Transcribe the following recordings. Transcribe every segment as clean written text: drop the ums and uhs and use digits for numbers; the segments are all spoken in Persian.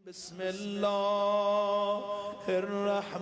بسم الله الرحمن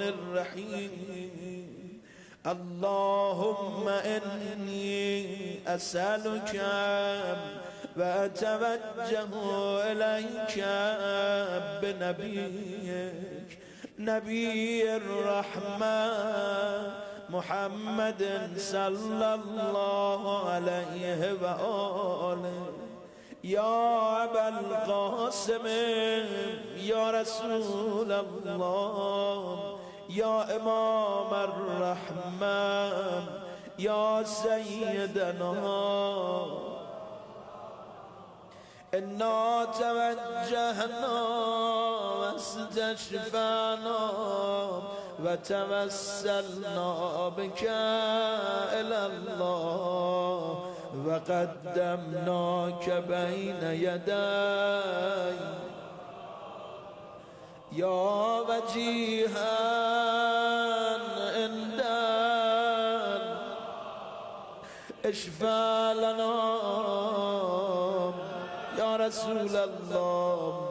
الرحيم اللهم إني أسألك وأتوجه إليك بنبيك نبي الرحمة محمد صلى الله عليه وآله يا أبا القاسم يا رسول الله يا إمام الرحمة يا سيدنا إنا توجهنا واستشفعنا وتوسلنا بك إلى الله وقدمناك بين يدي يا وجيها عند اشفع لنا يا رسول الله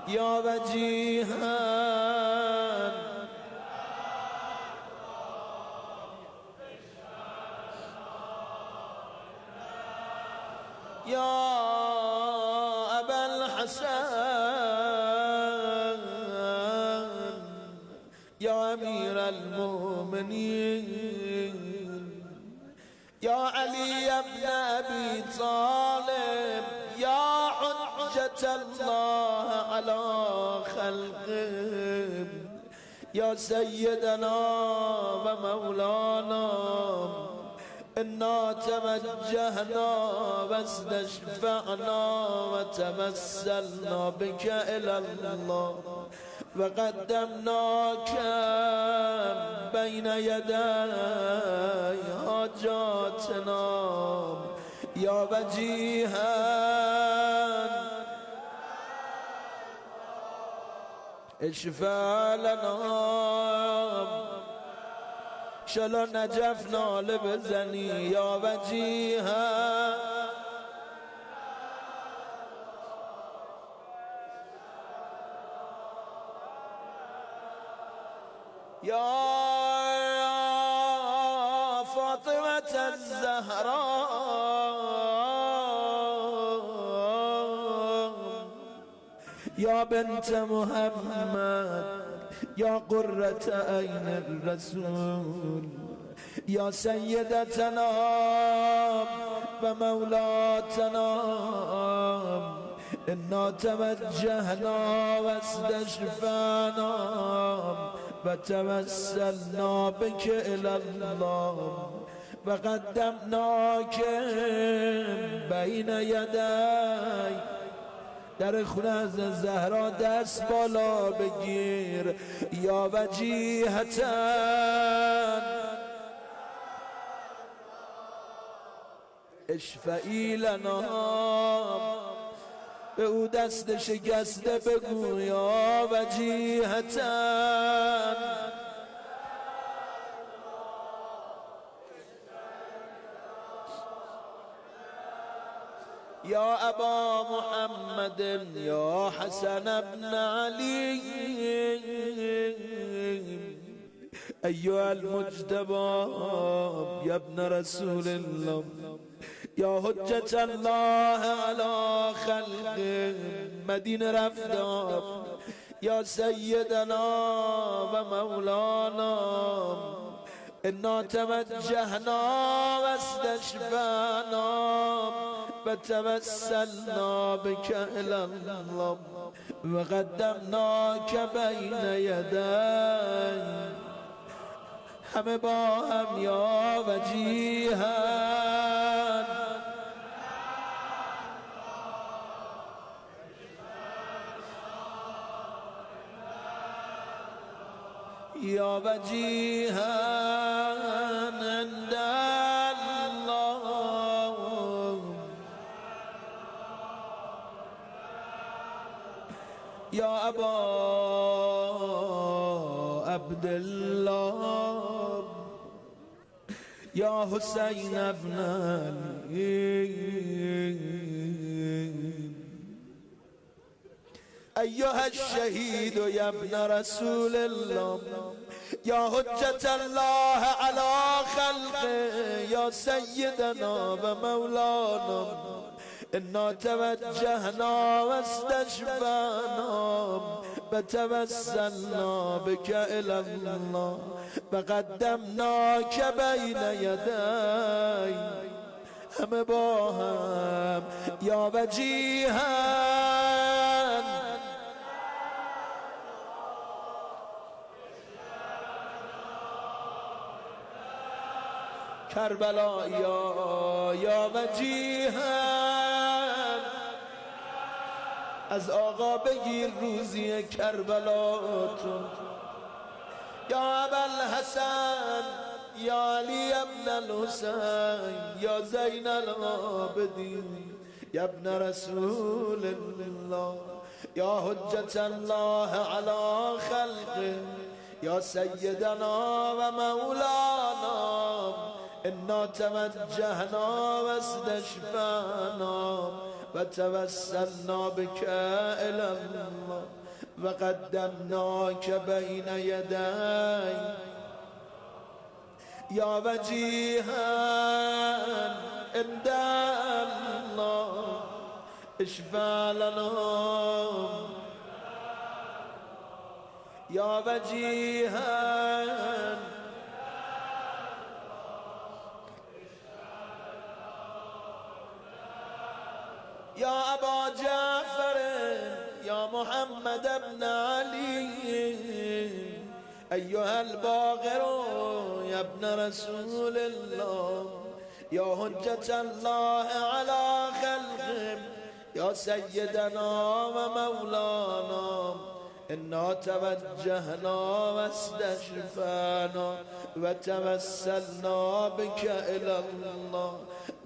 يا وجيها يا أبا الحسن يا أمير المؤمنين يا علي بن أبي طالب يا حجة الله على خلقه يا سيدنا ومولانا إنا توجهنا واستشفعنا وتوسلنا بك إلى الله وقدمناك بين يدي حاجاتنا يا وجيها اشفع لنا شلو نجفنا لبزني يا وجيها يا فاطمة الزهراء يا بنت محمد يا قرة عين الرسول يا سيدتنا ومولاتنا إنا توجهنا واستشفعنا وتوسلنا بك إلى الله وقدمناك بين يدي در خونه از زهرا دست بالا بگیر یا وجیهتن اشفعی لنا به او دست شکسته بگو یا وجیهتن يا أبا محمد يا حسن بن علي أيها المجتبى يا ابن رسول الله يا حجة الله على خلقه مدينة رفتا يا سيدنا ومولانا إنا توجهنا واستشفعنا وتوسلنا بك إلى الله وقدمناك بين يدي همه با هم یا وجیها یا وجیها عند الله یا ابا عبدالله یا حسین ابن علی أيها الشهيد يا ابن رسول الله يا حجة الله على خلقه يا سيدنا ومولانا إنا توجهنا واستشفعنا وتوسلنا بك إلى الله وقدمناك بين يدي هم باهم يا وجيها کربلا یا وجیها از آقا بگیر روزی کربلاتون یا ابوالحسن یا علی ابن الحسین یا زین العابدین یا ابن رسول الله یا حجت الله علی خلقه یا سیدنا و مولانا إنا توجهنا واستشفعنا وتوسلنا بك إلى الله وقدمناك بين يدي يا وجيها عند الله اشفع لنا يا وجيها يا أبا جعفر يا محمد بن علي أيها الباغر يا ابن رسول الله يا حجة الله على خلقه يا سيدنا ومولانا إنا توجهنا واستشفعنا وتوسلنا بك إلى الله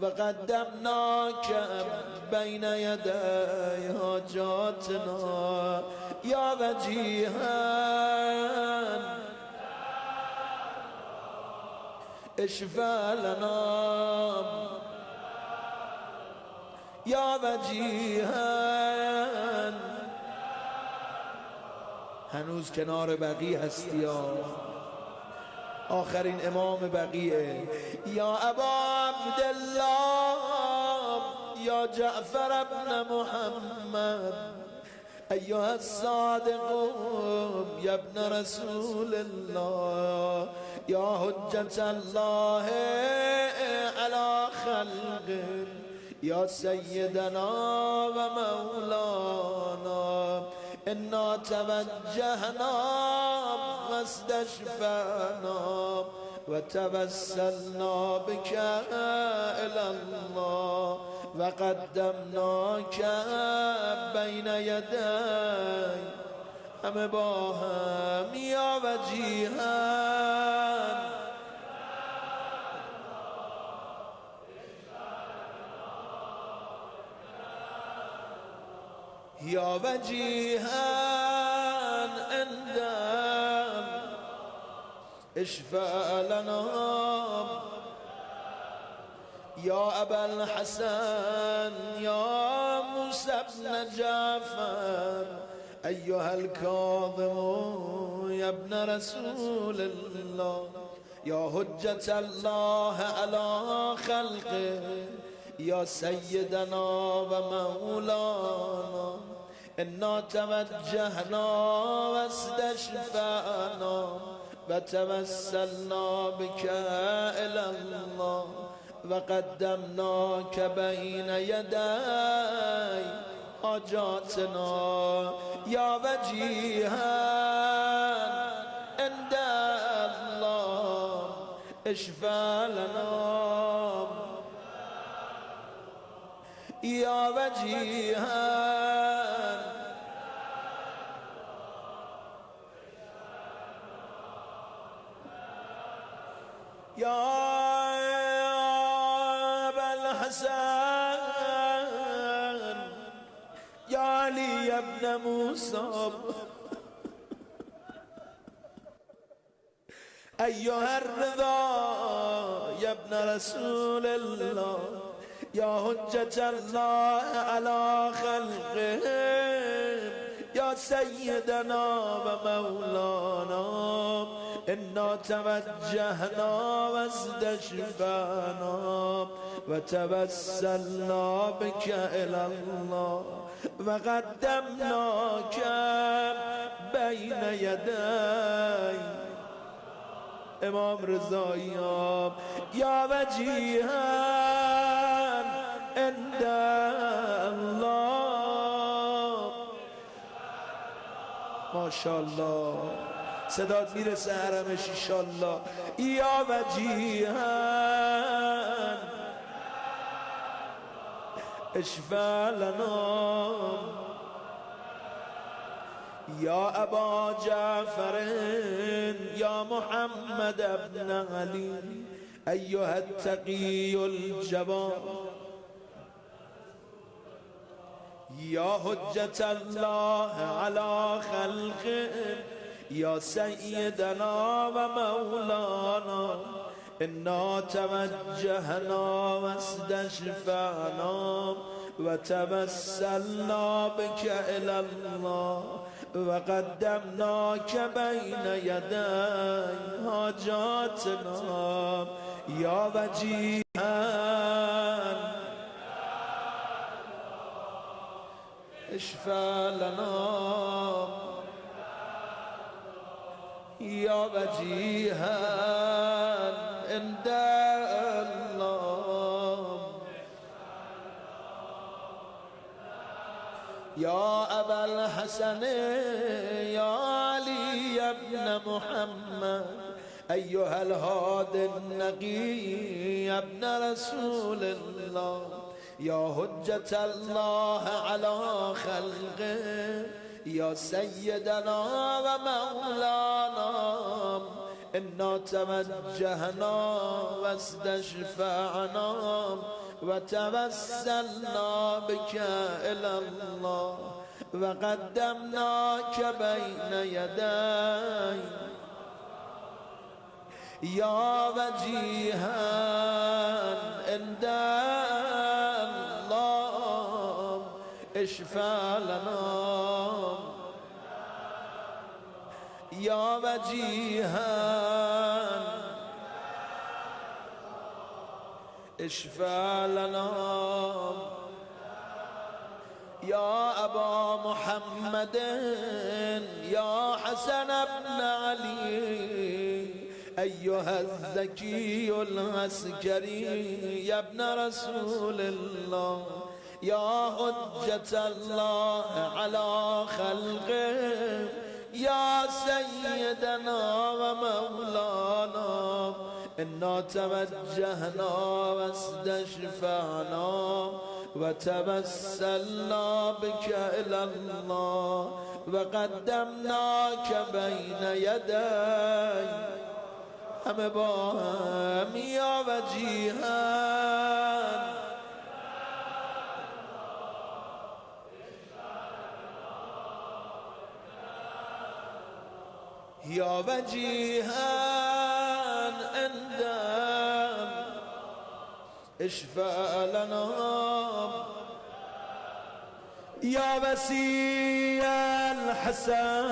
وقدمناك بين يدي حاجاتنا يا وجيها اشفع لنا يا وجيها هنوز کنار بقیه هستی ها آخرین امام بقیه یا ابا عبدالله یا جعفر ابن محمد ایها الصادق یا ابن رسول الله یا حجت الله علی خلقه یا سیدنا و مولانا إنا توجهنا واستشفعنا وتوسلنا بك إلى الله وقدمناك بين يدي هم باهم يا وجيها يا وجيها عند اشفع لنا يا أبا الحسن يا موسى بن جعفر أيها الكاظم يا ابن رسول الله يا حجة الله على خلقه يا سيدنا ومولانا إنا توجهنا واستشفعنا وتوسلنا بك إلى الله وقدمناك بين يدي حاجاتنا يا وجيها عند الله اشفع لنا يا وجيها يا أبا الحسن يا علي ابن موسى أيها الرضا يا ابن رسول الله يا حجة الله على خلقه يا يا سيدنا ومولانا إنا توجهنا واستشفعنا وتوسلنا بك إلى الله وقدمناك بين يدي امام رضایی یا وجیها عند الله. ماشاءالله صدات میرسه حرمش انشالله. یا وجیها اشفع لنا یا ابا جعفر یا محمد ابن علی ایها التقی الجواد یا حجت الله علی خلقه یا سیدنا و مولانا انا توجهنا واستشفعنا وتوسلنا بك إلى الله وقدمناك بين يدي حاجاتنا يا وجيها اشفع لنا يا وجيها عند الله يا أبا الحسن يا علي بن محمد أيها الهادي النقي يا ابن رسول الله يا حجة الله على خلقه يا سيدنا ومولانا إنا توجهنا واستشفعنا وتوسلنا بك إلى الله وقدمناك بين يدي يا وجيها عند الله اشفع لنا يا وجيها اشفع لنا يا أبا محمد يا حسن بن علي أيها الذكي العسكري يا ابن رسول الله يا حجة الله على خلقه يا سيدنا ومولانا إنا توجهنا واستشفعنا وتوسلنا بك إلى الله وقدمناك بين يدي هم باهم يا وجيها يا وجيها عند اشفع لنا يا وسيع الحسن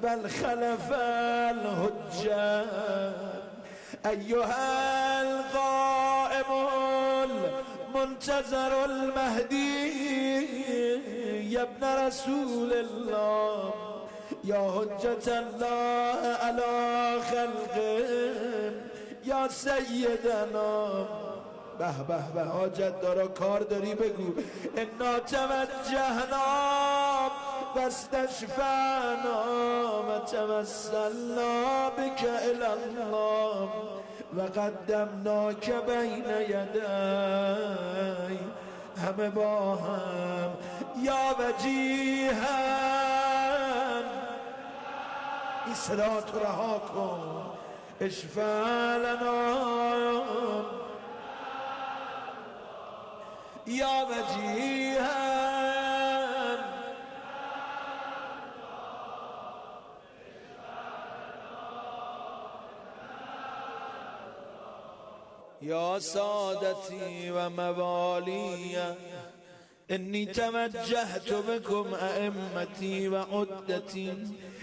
بل خلف الهجة أيها القائم المنتظر المهدي يا ابن رسول الله يا حجة الله على خلقه يا سيدنا به به به حاجت دارا کار داری بگو انا توجهنا واستشفعنا وتوسلنا بك إلى الله وقدمناك بين يدي همه با هم یا وجیها این صدا تو رها کن اشفع لنا یا وجیها یا سادتی و موالی إني توجهت بكم أئمتي وعدتي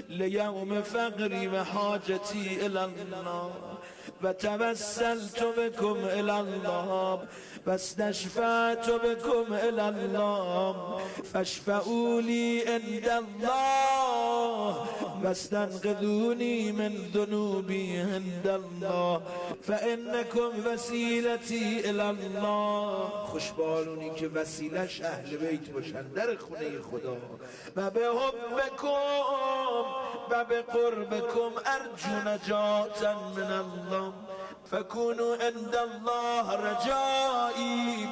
ليوم فقري وحاجتي إلى الله، وتوسلت بكم إلى الله، واستشفعت بكم إلى الله، فاشفعوا لي عند الله، واستنقذوني من ذنوبي عند الله، فإنكم وسيلتي إلى الله. خوشبالونی که وسیلش اهل بیت باشن در خونه خدا. و به حبکم و به قربکم ارجو نجاتا من الله، فكونوا عند الله رجائي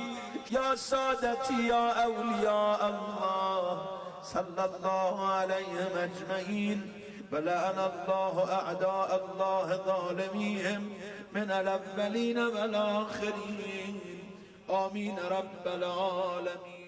يا سادتي يا أولياء الله. صلى الله عليهم أجمعين، ولعن الله أعداء الله ظالميهم من الأولين والآخرين. آمين رب العالمين.